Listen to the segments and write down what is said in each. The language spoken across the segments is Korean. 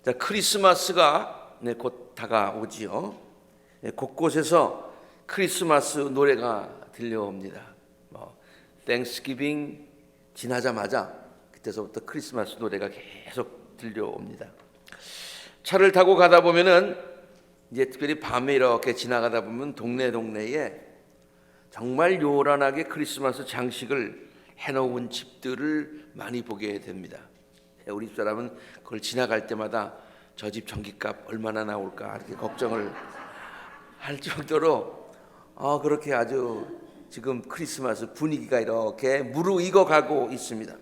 자, 크리스마스가 곧 다가오지요. 곳곳에서 크리스마스 노래가 들려옵니다. 땡스기빙 지나자마자 그때서부터 크리스마스 노래가 계속 들려옵니다. 차를 타고 가다 보면은 이제 특별히 밤에 이렇게 지나가다 보면 동네에 정말 요란하게 크리스마스 장식을 해놓은 집들을 많이 보게 됩니다. 우리 집사람은 그걸 지나갈 때마다 저 집 전기값 얼마나 나올까 이렇게 걱정을 할 정도로 그렇게 아주 지금 크리스마스 분위기가 이렇게 무르익어 가고 있습니다.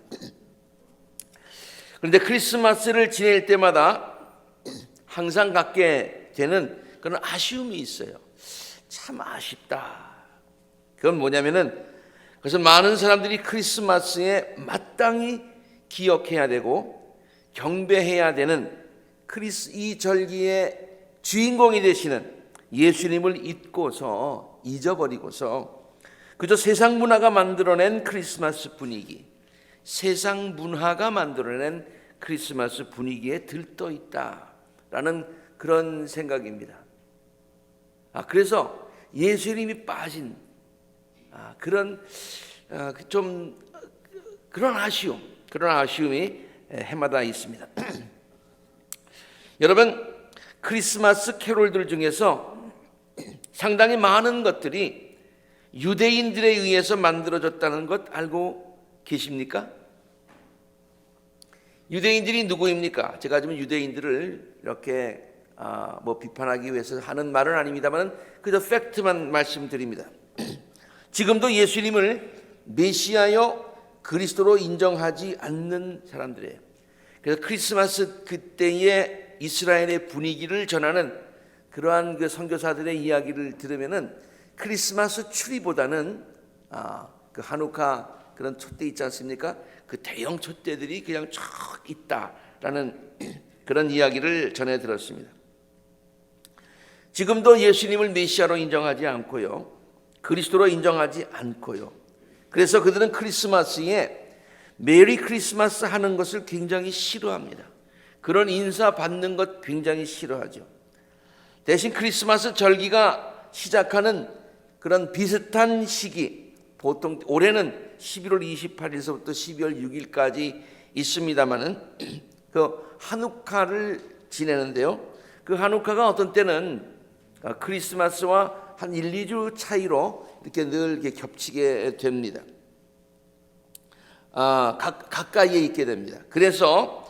그런데 크리스마스를 지낼 때마다 항상 갖게 되는 그런 아쉬움이 있어요. 참 아쉽다. 그건 뭐냐면은 그래서 많은 사람들이 크리스마스에 마땅히 기억해야 되고 경배해야 되는 이 절기의 주인공이 되시는 예수님을 잊어버리고서 그저 세상 문화가 만들어낸 크리스마스 분위기, 세상 문화가 만들어낸 크리스마스 분위기에 들떠 있다라는 그런 생각입니다. 그래서 예수님이 빠진 그런 아쉬움이 해마다 있습니다. 여러분, 크리스마스 캐롤들 중에서 상당히 많은 것들이 유대인들에 의해서 만들어졌다는 것 알고 계십니까? 유대인들이 누구입니까? 제가 지금 유대인들을 이렇게 비판하기 위해서 하는 말은 아닙니다만 그저 팩트만 말씀드립니다. 지금도 예수님을 메시아여 그리스도로 인정하지 않는 사람들이에요. 그래서 크리스마스 그때의 이스라엘의 분위기를 전하는 그러한 그 선교사들의 이야기를 들으면은 크리스마스 추리보다는 그 하누카 그런 촛대 있지 않습니까? 그 대형 촛대들이 그냥 쫙 있다라는 그런 이야기를 전해 들었습니다. 지금도 예수님을 메시아로 인정하지 않고요, 그리스도로 인정하지 않고요. 그래서 그들은 크리스마스에 메리 크리스마스 하는 것을 굉장히 싫어합니다. 그런 인사 받는 것 굉장히 싫어하죠. 대신 크리스마스 절기가 시작하는 그런 비슷한 시기, 보통 올해는 11월 28일서부터 12월 6일까지 있습니다마는 그 하누카를 지내는데요. 그 하누카가 어떤 때는 크리스마스와 한 1, 2주 차이로 이렇게 늘 이렇게 겹치게 됩니다. 가까이에 있게 됩니다. 그래서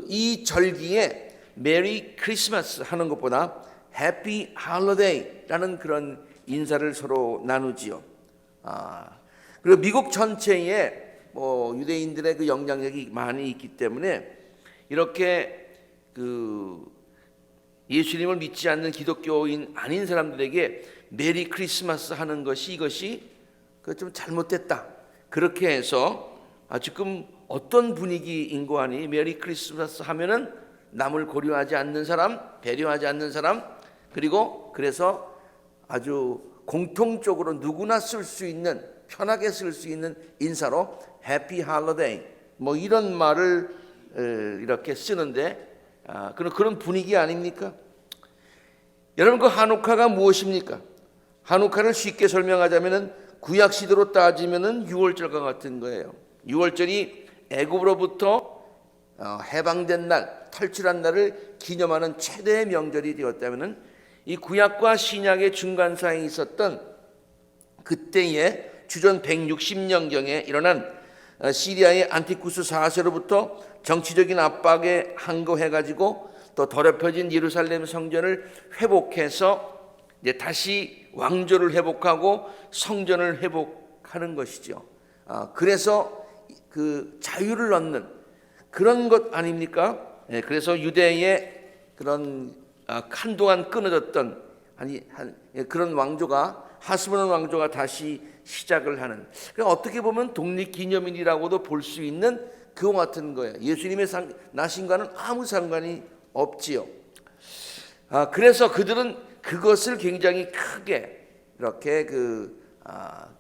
이 절기에 메리 크리스마스 하는 것보다 해피 할로데이라는 그런 인사를 서로 나누지요. 그리고 미국 전체에 유대인들의 그 영향력이 많이 있기 때문에 이렇게 예수님을 믿지 않는 기독교인 아닌 사람들에게 메리 크리스마스 하는 이것이 좀 잘못됐다. 그렇게 해서 지금 어떤 분위기인 거 아니? 메리 크리스마스 하면은 남을 고려하지 않는 사람, 배려하지 않는 사람, 그리고 그래서 아주 공통적으로 누구나 쓸 수 있는, 편하게 쓸 수 있는 인사로 해피 할로데이 이런 말을 이렇게 쓰는데 그런 분위기 아닙니까? 여러분, 그 하누카가 무엇입니까? 하누카를 쉽게 설명하자면은 구약 시대로 따지면은 유월절과 같은 거예요. 유월절이 애굽으로부터 해방된 날, 탈출한 날을 기념하는 최대의 명절이 되었다면은 이 구약과 신약의 중간사에 있었던 그때의 주전 160년경에 일어난 시리아의 안티쿠스 4세로부터 정치적인 압박에 항거해가지고 또 더럽혀진 예루살렘 성전을 회복해서 이제 다시 왕조를 회복하고 성전을 회복하는 것이죠. 그래서 그 자유를 얻는 그런 것 아닙니까? 그래서 유대의 그런 한동안 끊어졌던 그런 왕조가, 하스모는 왕조가 다시 시작을 하는, 그러니까 어떻게 보면 독립기념일이라고도 볼 수 있는 그와 같은 거예요. 예수님의 나신과는 아무 상관이 없지요. 그래서 그들은 그것을 굉장히 크게 이렇게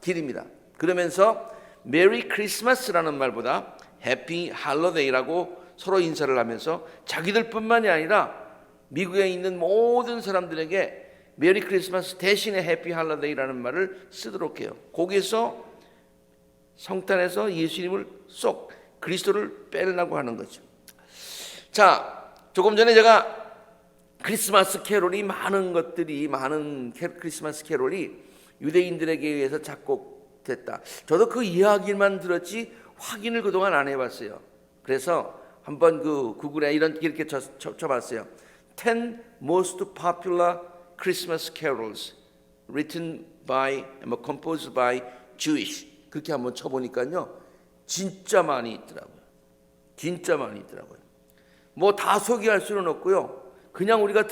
기립니다. 그러면서 메리 크리스마스라는 말보다 해피 할로데이라고 서로 인사를 하면서 자기들뿐만이 아니라 미국에 있는 모든 사람들에게 메리 크리스마스 대신에 해피 할러데이라는 말을 쓰도록 해요. 거기에서 성탄에서 예수님을 쏙 그리스도를 빼려고 하는 거죠. 자, 조금 전에 제가 크리스마스 캐롤이 많은 크리스마스 캐롤이 유대인들에게 의해서 작곡됐다. 저도 그 이야기만 들었지 확인을 그동안 안 해봤어요. 그래서 한번 그 구글에 이렇게 쳐봤어요. 10 most popular Christmas carols written by, composed by Jewish. 그렇게 한번 쳐보니까요, 진짜 많이 있더라고요. 진짜 많이 있더라고요. 뭐 다 소개할 수는 없고요. 그냥 우리가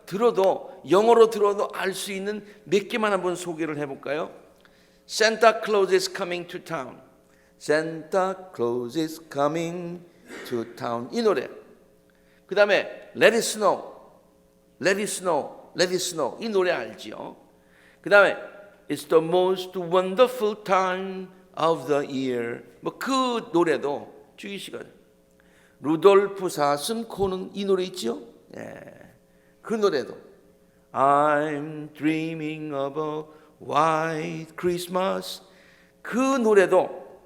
들어도 영어로 들어도 알 수 있는 몇 개만 한번 소개를 해볼까요? Santa Claus is coming to town. Santa Claus is coming to town. 이 노래. 그 다음에 Let it snow. Let it snow. Let it snow. 이 노래 알지요? 그 다음에 It's the most wonderful time of the year. 뭐 그 노래도 주의시간. 루돌프 사슴코는 이 노래 있죠? 예. 그 노래도 I'm dreaming of a white Christmas. 그 노래도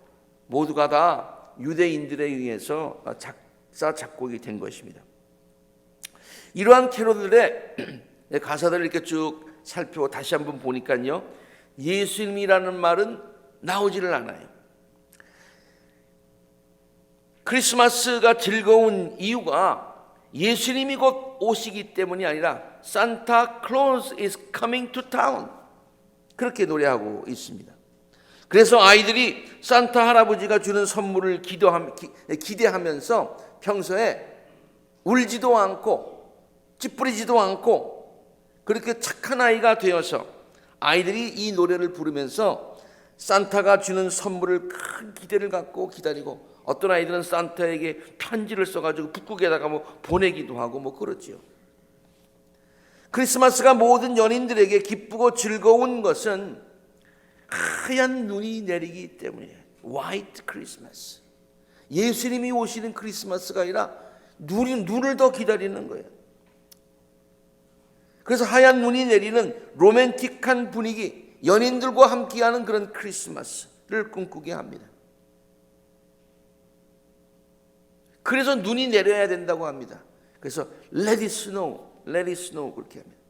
모두가 다 유대인들에 의해서 작곡이 된 것입니다. 이러한 캐롤들의 가사들을 이렇게 쭉 살펴 다시 한번 보니까요, 예수님이라는 말은 나오지를 않아요. 크리스마스가 즐거운 이유가 예수님이 곧 오시기 때문이 아니라 Santa Claus is coming to town. 그렇게 노래하고 있습니다. 그래서 아이들이 산타 할아버지가 주는 선물을 기대하면서 평소에 울지도 않고 찌푸리지도 않고 그렇게 착한 아이가 되어서 아이들이 이 노래를 부르면서 산타가 주는 선물을 큰 기대를 갖고 기다리고, 어떤 아이들은 산타에게 편지를 써가지고 북극에다가 뭐 보내기도 하고 뭐 그렇지요. 크리스마스가 모든 연인들에게 기쁘고 즐거운 것은 하얀 눈이 내리기 때문이에요. White Christmas. 예수님이 오시는 크리스마스가 아니라 눈을 더 기다리는 거예요. 그래서 하얀 눈이 내리는 로맨틱한 분위기, 연인들과 함께하는 그런 크리스마스를 꿈꾸게 합니다. 그래서 눈이 내려야 된다고 합니다. 그래서 Let it snow, Let it snow 그렇게 합니다.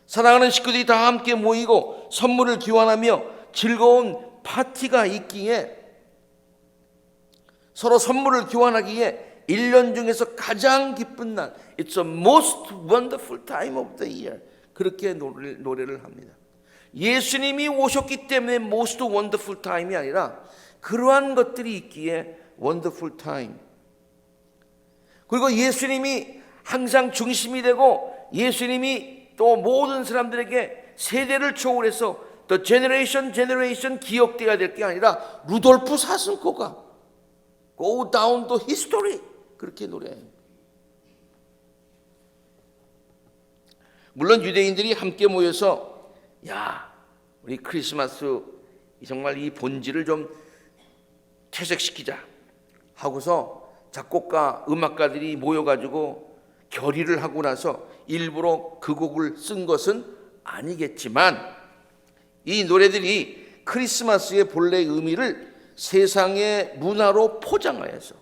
사랑하는 식구들이 다 함께 모이고 선물을 교환하며 즐거운 파티가 있기에, 서로 선물을 교환하기에 1년 중에서 가장 기쁜 날, It's the most wonderful time of the year. 그렇게 노래를 합니다. 예수님이 오셨기 때문에 most wonderful time이 아니라 그러한 것들이 있기에 wonderful time. 그리고 예수님이 항상 중심이 되고 예수님이 또 모든 사람들에게 세대를 초월해서 The generation 기억되어야 될 게 아니라 루돌프 사슴코가 Go down the history. 그렇게 노래해요. 물론 유대인들이 함께 모여서 야, 우리 크리스마스 정말 이 본질을 좀 퇴색시키자 하고서 작곡가, 음악가들이 모여가지고 결의를 하고 나서 일부러 그 곡을 쓴 것은 아니겠지만, 이 노래들이 크리스마스의 본래 의미를 세상의 문화로 포장하여서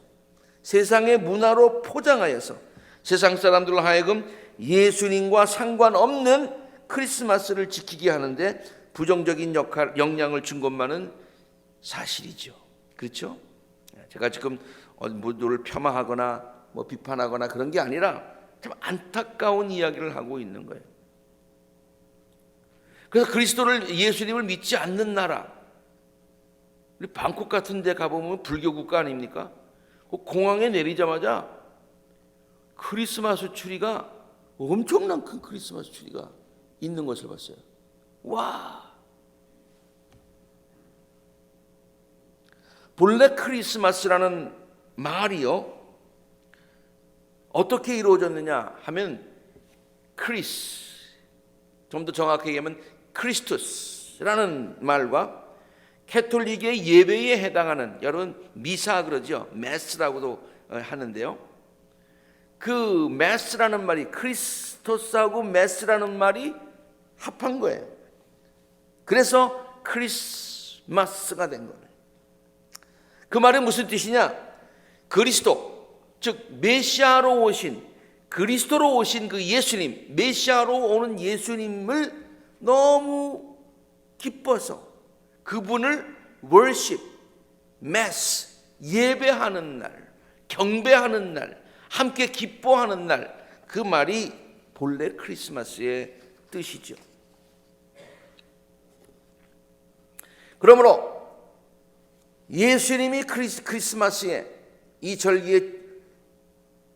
세상 사람들로 하여금 예수님과 상관없는 크리스마스를 지키게 하는데 부정적인 영향을 준 것만은 사실이죠. 그렇죠? 제가 지금 누구를 폄하하거나 뭐 비판하거나 그런 게 아니라 참 안타까운 이야기를 하고 있는 거예요. 그래서 그리스도를, 예수님을 믿지 않는 나라, 우리 방콕 같은 데 가보면 불교 국가 아닙니까? 그 공항에 내리자마자 크리스마스 추리가, 엄청난 큰 크리스마스 추리가 있는 것을 봤어요. 와! 본래 크리스마스라는 말이요, 어떻게 이루어졌느냐 하면 좀 더 정확하게 얘기하면 크리스투스라는 말과 캐톨릭의 예배에 해당하는, 여러분 미사 그러죠, 메스라고도 하는데요. 그 메스라는 말이 크리스토스하고 메스라는 말이 합한 거예요. 그래서 크리스마스가 된 거예요. 그 말은 무슨 뜻이냐? 그리스도, 즉 메시아로 오신, 그리스도로 오신 그 예수님, 메시아로 오는 예수님을 너무 기뻐서 그분을 worship, mass, 예배하는 날, 경배하는 날, 함께 기뻐하는 날, 그 말이 본래 크리스마스의 뜻이죠. 그러므로 예수님이 크리스마스에 이 절기에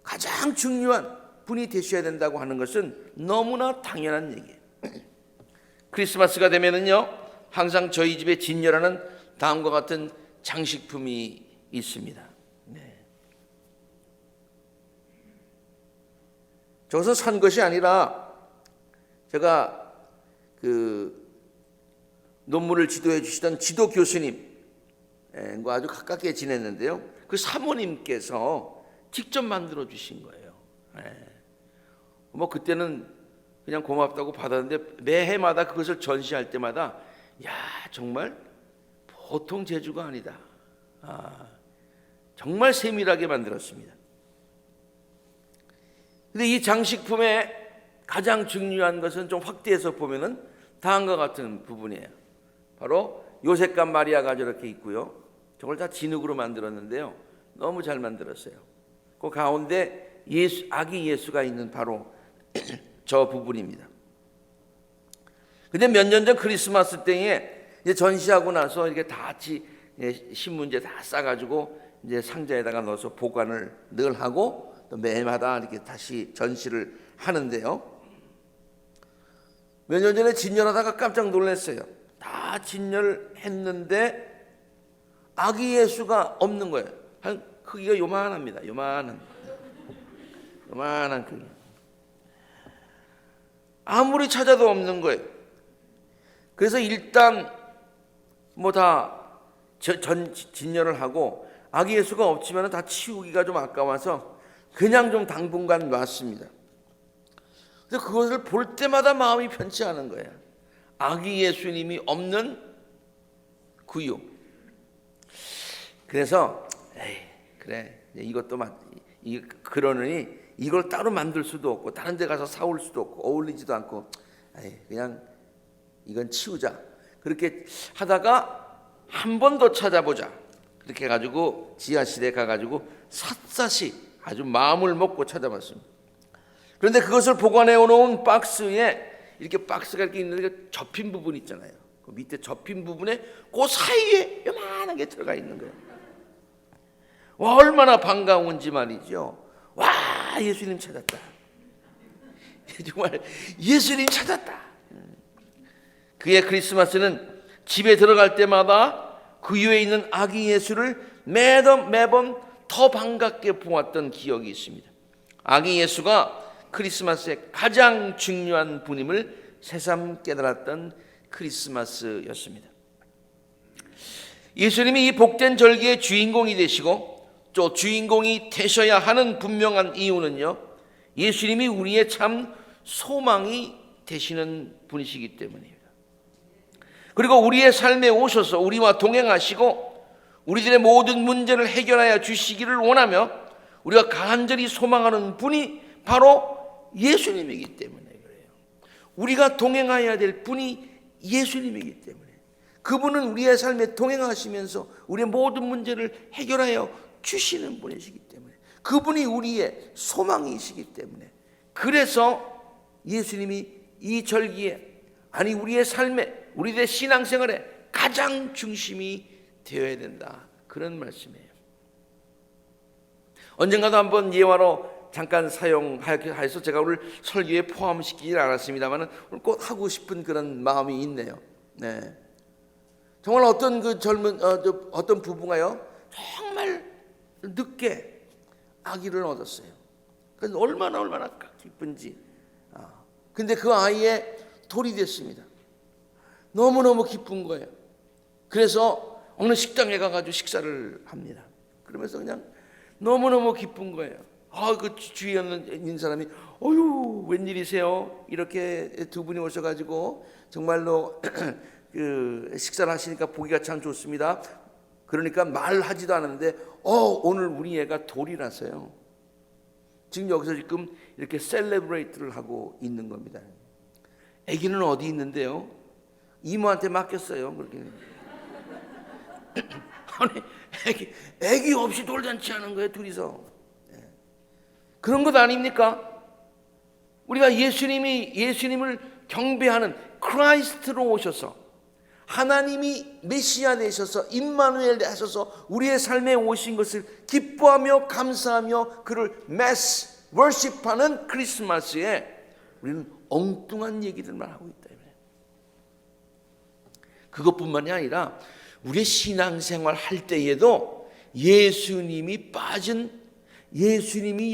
가장 중요한 분이 되셔야 된다고 하는 것은 너무나 당연한 얘기예요. 크리스마스가 되면은요, 항상 저희 집에 진열하는 다음과 같은 장식품이 있습니다. 네. 저것은 산 것이 아니라 제가 그 논문을 지도해 주시던 지도 교수님과 아주 가깝게 지냈는데요. 그 사모님께서 직접 만들어 주신 거예요. 네. 뭐 그때는 그냥 고맙다고 받았는데 매해마다 그것을 전시할 때마다 야, 정말 보통 재주가 아니다. 정말 세밀하게 만들었습니다. 근데 이 장식품의 가장 중요한 것은 좀 확대해서 보면은 다음과 같은 부분이에요. 바로 요셉과 마리아가 저렇게 있고요. 저걸 다 진흙으로 만들었는데요. 너무 잘 만들었어요. 그 가운데 아기 예수가 있는 바로 저 부분입니다. 근데 몇 년 전 크리스마스 때에 이제 전시하고 나서 이렇게 다 같이 신문지에 다 싸가지고 이제 상자에다가 넣어서 보관을 늘 하고 또 매해마다 이렇게 다시 전시를 하는데요. 몇 년 전에 진열하다가 깜짝 놀랐어요. 다 진열했는데 아기 예수가 없는 거예요. 한 크기가 요만합니다. 요만한 크기. 아무리 찾아도 없는 거예요. 그래서 일단 뭐 다 진열을 하고 아기 예수가 없지만 다 치우기가 좀 아까워서 그냥 좀 당분간 놨습니다. 그래서 그것을 볼 때마다 마음이 편치 않은 거예요. 아기 예수님이 없는 구유. 그래서 그래, 이것도 그러느니 이걸 따로 만들 수도 없고 다른 데 가서 사올 수도 없고 어울리지도 않고 그냥 이건 치우자. 그렇게 하다가 한 번 더 찾아보자. 그렇게 해가지고 지하실에 가가지고 샅샅이 아주 마음을 먹고 찾아봤습니다. 그런데 그것을 보관해 놓은 박스에 이렇게 박스가 이렇게 있는데 접힌 부분 있잖아요. 그 밑에 접힌 부분에 그 사이에 요만한 게 들어가 있는 거예요. 와, 얼마나 반가운지 말이죠. 와, 예수님 찾았다. 정말 예수님 찾았다. 그의 크리스마스는 집에 들어갈 때마다 그 위에 있는 아기 예수를 매번 더 반갑게 보았던 기억이 있습니다. 아기 예수가 크리스마스의 가장 중요한 분임을 새삼 깨달았던 크리스마스였습니다. 예수님이 이 복된 절기의 주인공이 되시고 또 주인공이 되셔야 하는 분명한 이유는요, 예수님이 우리의 참 소망이 되시는 분이시기 때문입니다. 그리고 우리의 삶에 오셔서 우리와 동행하시고 우리들의 모든 문제를 해결하여 주시기를 원하며 우리가 간절히 소망하는 분이 바로 예수님이기 때문에 그래요. 우리가 동행해야 될 분이 예수님이기 때문에 그분은 우리의 삶에 동행하시면서 우리의 모든 문제를 해결하여 주시는 분이시기 때문에 그분이 우리의 소망이시기 때문에 그래서 예수님이 이 절기에 아니 우리의 삶에 우리의 신앙생활에 가장 중심이 되어야 된다. 그런 말씀이에요. 언젠가도 한번 예화로 잠깐 사용해서 제가 오늘 설교에 포함시키지 않았습니다만 오늘 꼭 하고 싶은 그런 마음이 있네요. 네. 정말 어떤 그 어떤 부부가요 정말 늦게 아기를 얻었어요. 그래서 얼마나 기쁜지. 근데 그 아이의 돌이 됐습니다. 너무너무 기쁜 거예요. 그래서 어느 식당에 가가지고 식사를 합니다. 그러면서 그냥 너무너무 기쁜 거예요. 그 주위에 있는 사람이 어휴 웬일이세요? 이렇게 두 분이 오셔가지고 정말로 그 식사를 하시니까 보기가 참 좋습니다. 그러니까 말하지도 않았는데 오늘 우리 애가 돌이라서요. 지금 여기서 지금 이렇게 셀레브레이트를 하고 있는 겁니다. 아기는 어디 있는데요? 이모한테 맡겼어요. 그렇게. 아니 아기 없이 돌잔치 하는 거예요, 둘이서. 그런 것 아닙니까? 우리가 예수님을 경배하는 크라이스트로 오셔서 하나님이 메시아 되셔서 임마누엘 되셔서 우리의 삶에 오신 것을 기뻐하며 감사하며 그를 매스 워십하는 크리스마스에 우리는 엉뚱한 얘기들만 하고 있다. 그것뿐만이 아니라 우리의 신앙생활 할 때에도 예수님이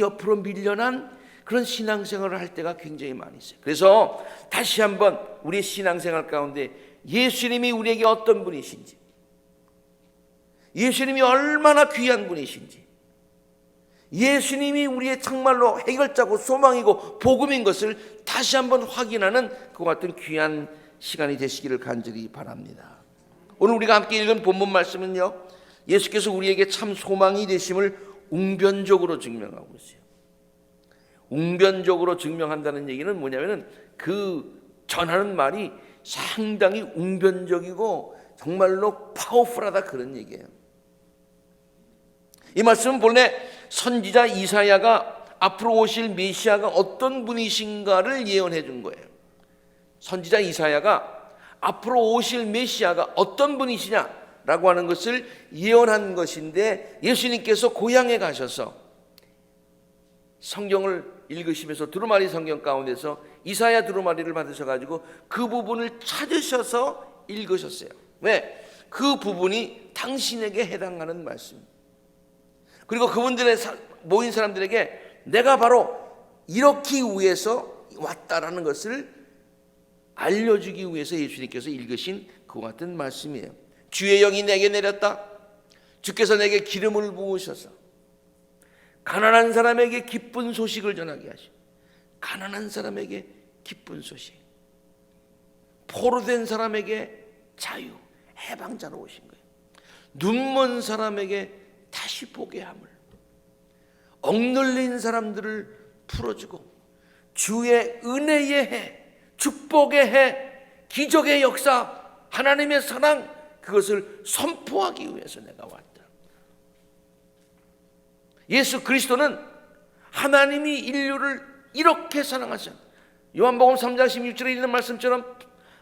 옆으로 밀려난 그런 신앙생활을 할 때가 굉장히 많이 있어요. 그래서 다시 한번 우리의 신앙생활 가운데 예수님이 우리에게 어떤 분이신지, 예수님이 얼마나 귀한 분이신지, 예수님이 우리의 정말로 해결자고 소망이고 복음인 것을 다시 한번 확인하는 그와 같은 귀한 시간이 되시기를 간절히 바랍니다. 오늘 우리가 함께 읽은 본문 말씀은요, 예수께서 우리에게 참 소망이 되심을 웅변적으로 증명하고 있어요. 웅변적으로 증명한다는 얘기는 뭐냐면은 그 전하는 말이 상당히 웅변적이고 정말로 파워풀하다 그런 얘기예요. 이 말씀은 본래 선지자 이사야가 앞으로 오실 메시아가 어떤 분이신가를 예언해 준 거예요. 선지자 이사야가 앞으로 오실 메시아가 어떤 분이시냐라고 하는 것을 예언한 것인데, 예수님께서 고향에 가셔서 성경을 읽으시면서 두루마리 성경 가운데서 이사야 두루마리를 받으셔가지고 그 부분을 찾으셔서 읽으셨어요. 왜? 그 부분이 당신에게 해당하는 말씀. 그리고 그분들의 모인 사람들에게 내가 바로 이렇기 위해서 왔다라는 것을 알려주기 위해서 예수님께서 읽으신 그와 같은 말씀이에요. 주의 영이 내게 내렸다. 주께서 내게 기름을 부으셔서 가난한 사람에게 기쁜 소식을 전하게 하시고, 가난한 사람에게 기쁜 소식, 포로된 사람에게 자유, 해방자로 오신 거예요. 눈먼 사람에게 다시 보게 함을, 억눌린 사람들을 풀어주고 주의 은혜의 해, 축복의 해, 기적의 역사, 하나님의 사랑, 그것을 선포하기 위해서 내가 왔다. 예수 그리스도는 하나님이 인류를 이렇게 사랑하셔. 요한복음 3장 16절에 있는 말씀처럼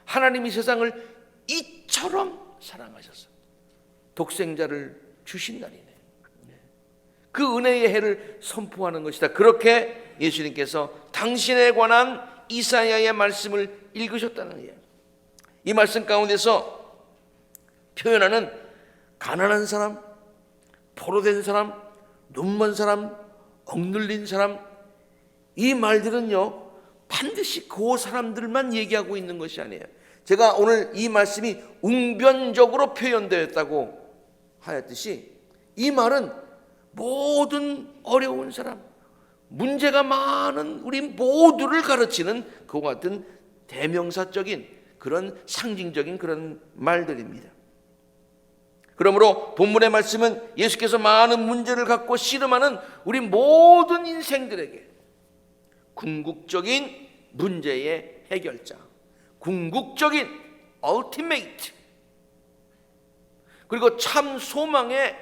하나님이 세상을 이처럼 사랑하셔서 독생자를 주신다니네. 그 은혜의 해를 선포하는 것이다. 그렇게 예수님께서 당신에 관한 이사야의 말씀을 읽으셨다는 거예요. 이 말씀 가운데서 표현하는 가난한 사람, 포로된 사람, 눈먼 사람, 억눌린 사람, 이 말들은요 반드시 그 사람들만 얘기하고 있는 것이 아니에요. 제가 오늘 이 말씀이 웅변적으로 표현되었다고 하였듯이 이 말은 모든 어려운 사람, 문제가 많은 우리 모두를 가르치는 그와 같은 대명사적인 그런 상징적인 그런 말들입니다. 그러므로 본문의 말씀은 예수께서 많은 문제를 갖고 씨름하는 우리 모든 인생들에게 궁극적인 문제의 해결자, 궁극적인 ultimate, 그리고 참 소망의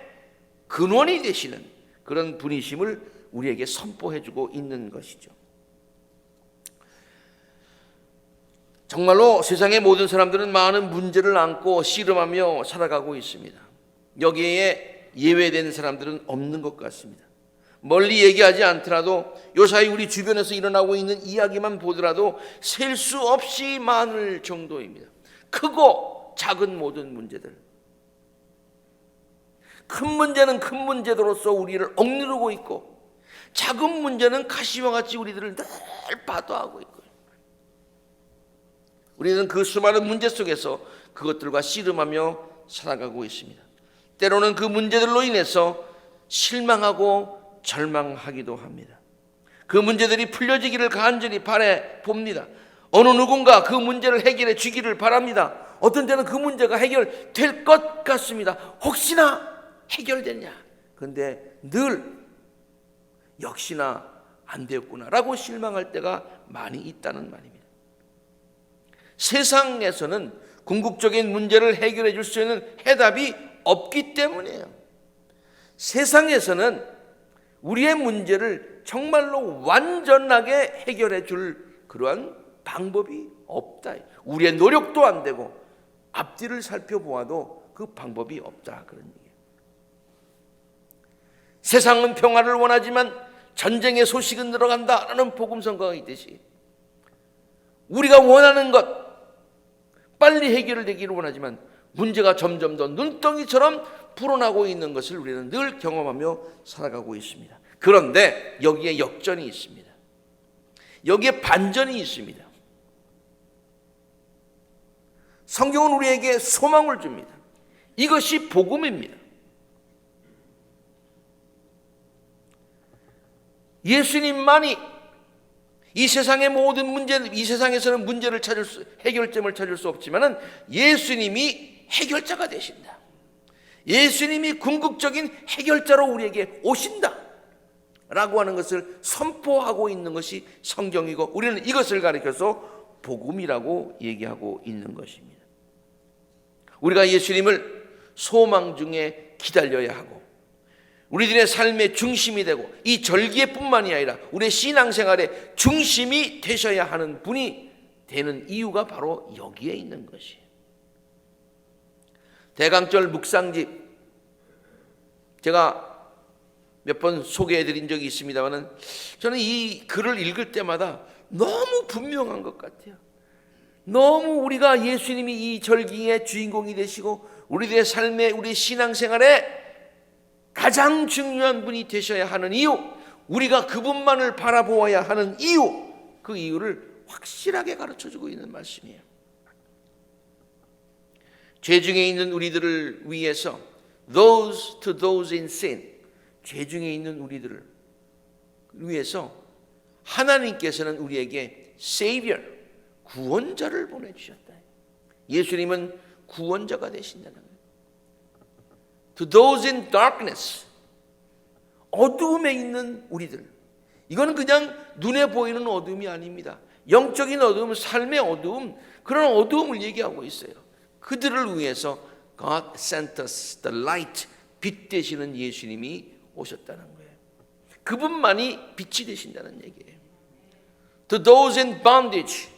근원이 되시는 그런 분이심을 우리에게 선포해주고 있는 것이죠. 정말로 세상의 모든 사람들은 많은 문제를 안고 씨름하며 살아가고 있습니다. 여기에 예외된 사람들은 없는 것 같습니다. 멀리 얘기하지 않더라도 요사이 우리 주변에서 일어나고 있는 이야기만 보더라도 셀 수 없이 많을 정도입니다. 크고 작은 모든 문제들, 큰 문제는 큰 문제로서 우리를 억누르고 있고, 작은 문제는 가시와 같이 우리들을 늘 파도하고 있고, 우리는 그 수많은 문제 속에서 그것들과 씨름하며 살아가고 있습니다. 때로는 그 문제들로 인해서 실망하고 절망하기도 합니다. 그 문제들이 풀려지기를 간절히 바래 봅니다. 어느 누군가 그 문제를 해결해 주기를 바랍니다. 어떤 때는 그 문제가 해결될 것 같습니다. 혹시나 해결되냐? 그런데 늘 역시나 안 되었구나라고 실망할 때가 많이 있다는 말입니다. 세상에서는 궁극적인 문제를 해결해 줄 수 있는 해답이 없기 때문이에요. 세상에서는 우리의 문제를 정말로 완전하게 해결해 줄 그러한 방법이 없다. 우리의 노력도 안 되고 앞뒤를 살펴보아도 그 방법이 없다. 그런 얘기예요. 세상은 평화를 원하지만 전쟁의 소식은 늘어간다라는 복음 선거가 있듯이 우리가 원하는 것 빨리 해결되기를 원하지만 문제가 점점 더 눈덩이처럼 불어나고 있는 것을 우리는 늘 경험하며 살아가고 있습니다. 그런데 여기에 역전이 있습니다. 여기에 반전이 있습니다. 성경은 우리에게 소망을 줍니다. 이것이 복음입니다. 예수님만이 이 세상의 모든 문제, 이 세상에서는 문제를 해결점을 찾을 수 없지만은 예수님이 해결자가 되신다. 예수님이 궁극적인 해결자로 우리에게 오신다. 라고 하는 것을 선포하고 있는 것이 성경이고 우리는 이것을 가리켜서 복음이라고 얘기하고 있는 것입니다. 우리가 예수님을 소망 중에 기다려야 하고 우리들의 삶의 중심이 되고 이 절기뿐만이 아니라 우리의 신앙생활의 중심이 되셔야 하는 분이 되는 이유가 바로 여기에 있는 것이에요. 대강절 묵상집 제가 몇 번 소개해드린 적이 있습니다만 저는 이 글을 읽을 때마다 너무 분명한 것 같아요. 너무 우리가 예수님이 이 절기의 주인공이 되시고 우리들의 삶에 우리 신앙생활에 가장 중요한 분이 되셔야 하는 이유, 우리가 그분만을 바라보아야 하는 이유, 그 이유를 확실하게 가르쳐주고 있는 말씀이에요. 죄 중에 있는 우리들을 위해서 those to those in sin, 죄 중에 있는 우리들을 위해서 하나님께서는 우리에게 Savior, 구원자를 보내주셨다. 예수님은 구원자가 되신다는 거예요. To those in darkness, 어두움에 있는 우리들. 이거는 그냥 눈에 보이는 어두움이 아닙니다. 영적인 어두움, 삶의 어두움, 그런 어두움을 얘기하고 있어요. 그들을 위해서 God sent us the light, 빛 되시는 예수님이 오셨다는 거예요. 그분만이 빛이 되신다는 얘기예요. To those in bondage,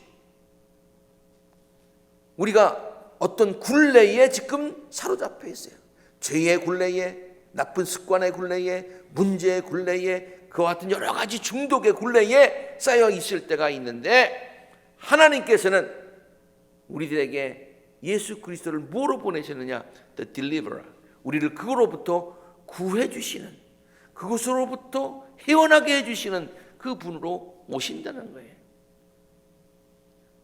우리가 어떤 굴레에 지금 사로잡혀 있어요. 죄의 굴레에, 나쁜 습관의 굴레에, 문제의 굴레에, 그와 같은 여러 가지 중독의 굴레에 쌓여 있을 때가 있는데 하나님께서는 우리들에게 예수 그리스도를 뭐로 보내셨느냐? The deliverer. 우리를 그거로부터 구해 주시는, 그것으로부터 헤어나게 해주시는 그 분으로 오신다는 거예요.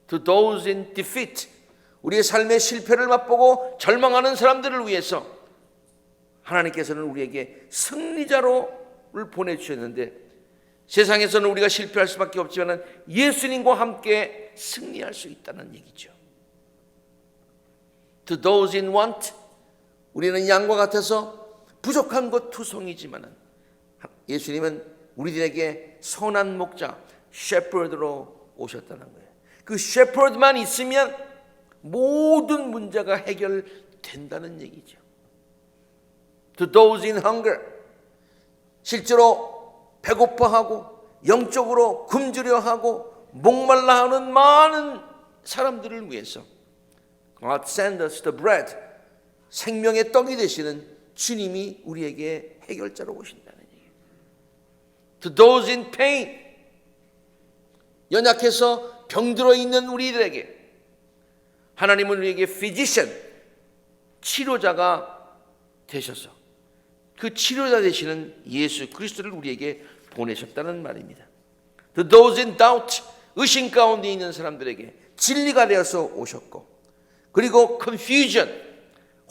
To those in defeat, 우리의 삶의 실패를 맛보고 절망하는 사람들을 위해서 하나님께서는 우리에게 승리자로를 보내주셨는데 세상에서는 우리가 실패할 수밖에 없지만 예수님과 함께 승리할 수 있다는 얘기죠. To those in want, 우리는 양과 같아서 부족한 것 투성이지만 예수님은 우리들에게 선한 목자, shepherd로 오셨다는 거예요. 그 shepherd만 있으면 모든 문제가 해결된다는 얘기죠. To those in hunger, 실제로 배고파하고 영적으로 굶주려 하고 목말라 하는 많은 사람들을 위해서 God send us the bread, 생명의 떡이 되시는 주님이 우리에게 해결자로 오신다는 얘기예요. To those in pain, 연약해서 병들어 있는 우리들에게 하나님은 우리에게 physician, 치료자가 되셔서 그 치료자 되시는 예수 그리스도를 우리에게 보내셨다는 말입니다. To those in doubt, 의심 가운데 있는 사람들에게 진리가 되어서 오셨고, 그리고 confusion,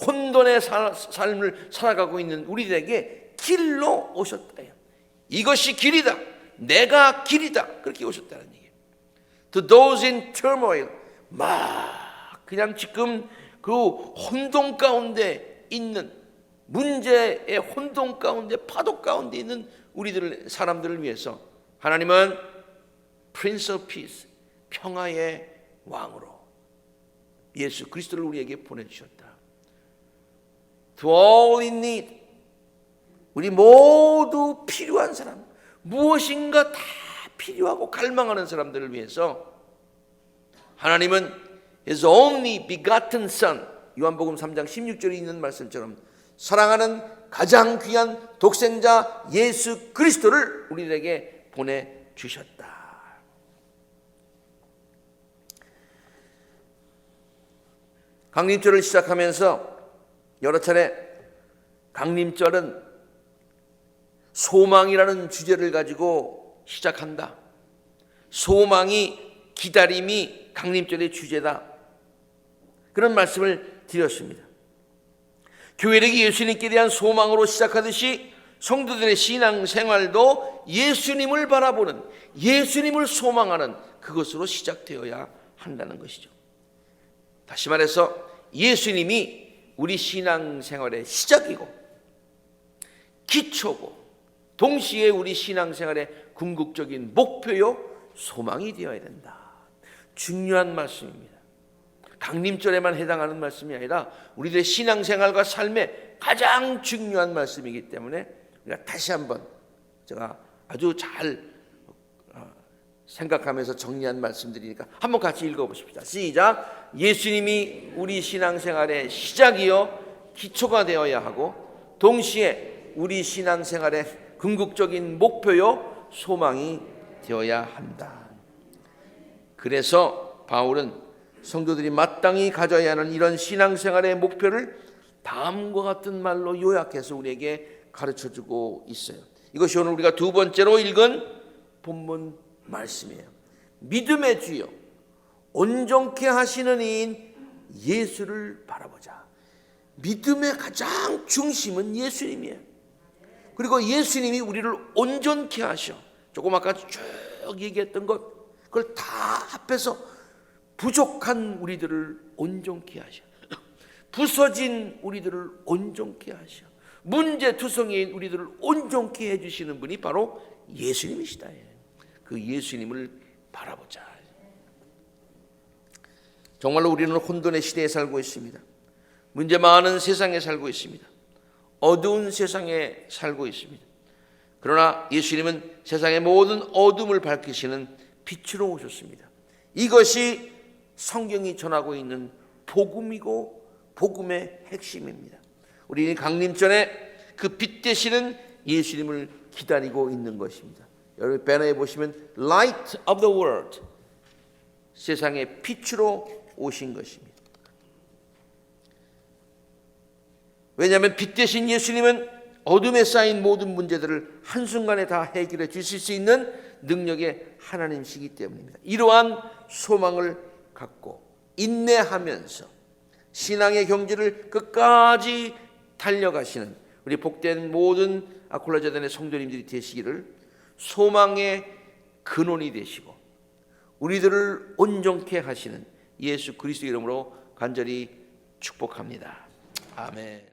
혼돈의 삶을 살아가고 있는 우리들에게 길로 오셨다. 이것이 길이다. 내가 길이다. 그렇게 오셨다는 얘기예요. To those in turmoil, 막 그냥 지금 그 혼동 가운데 있는, 문제의 혼동 가운데, 파도 가운데 있는 사람들을 위해서 하나님은 Prince of Peace, 평화의 왕으로 예수 그리스도를 우리에게 보내주셨다. To all in need, 우리 모두 필요한 사람, 무엇인가 다 필요하고 갈망하는 사람들을 위해서 하나님은 His only begotten Son, 요한복음 3장 16절에 있는 말씀처럼 사랑하는 가장 귀한 독생자 예수 그리스도를 우리에게 보내주셨다. 강림절을 시작하면서 여러 차례 강림절은 소망이라는 주제를 가지고 시작한다. 소망이, 기다림이 강림절의 주제다. 그런 말씀을 드렸습니다. 교회력이 예수님께 대한 소망으로 시작하듯이 성도들의 신앙생활도 예수님을 바라보는, 예수님을 소망하는 그것으로 시작되어야 한다는 것이죠. 다시 말해서 예수님이 우리 신앙생활의 시작이고 기초고 동시에 우리 신앙생활의 궁극적인 목표요 소망이 되어야 된다. 중요한 말씀입니다. 강림절에만 해당하는 말씀이 아니라 우리들의 신앙생활과 삶에 가장 중요한 말씀이기 때문에 우리가 다시 한번 제가 아주 잘 생각하면서 정리한 말씀드리니까 한번 같이 읽어보십시다. 시작. 예수님이 우리 신앙생활의 시작이요 기초가 되어야 하고 동시에 우리 신앙생활의 궁극적인 목표요 소망이 되어야 한다. 그래서 바울은 성도들이 마땅히 가져야 하는 이런 신앙생활의 목표를 다음과 같은 말로 요약해서 우리에게 가르쳐주고 있어요. 이것이 오늘 우리가 두 번째로 읽은 본문 말씀이에요. 믿음의 주요 온전케 하시는 이인 예수를 바라보자. 믿음의 가장 중심은 예수님이에요. 그리고 예수님이 우리를 온전케 하셔. 조금 아까 쭉 얘기했던 것 그걸 다 합해서 부족한 우리들을 온전케 하셔. 부서진 우리들을 온전케 하셔. 문제투성이인 우리들을 온전케 해주시는 분이 바로 예수님이시다. 그 예수님을 바라보자. 정말로 우리는 혼돈의 시대에 살고 있습니다. 문제 많은 세상에 살고 있습니다. 어두운 세상에 살고 있습니다. 그러나 예수님은 세상의 모든 어둠을 밝히시는 빛으로 오셨습니다. 이것이 성경이 전하고 있는 복음이고 복음의 핵심입니다. 우리는 강림전에 그 빛 되시는 예수님을 기다리고 있는 것입니다. 여러분 배너에 보시면 Light of the World, 세상의 빛으로 오신 것입니다. 왜냐하면 빛 되신 예수님은 어둠에 쌓인 모든 문제들을 한순간에 다 해결해 주실 수 있는 능력의 하나님이시기 때문입니다. 이러한 소망을 갖고 인내하면서 신앙의 경지를 끝까지 달려가시는 우리 복된 모든 아콜라자단의 성도님들이 되시기를 소망의 근원이 되시고 우리들을 온전케 하시는 예수 그리스도 이름으로 간절히 축복합니다. 아멘.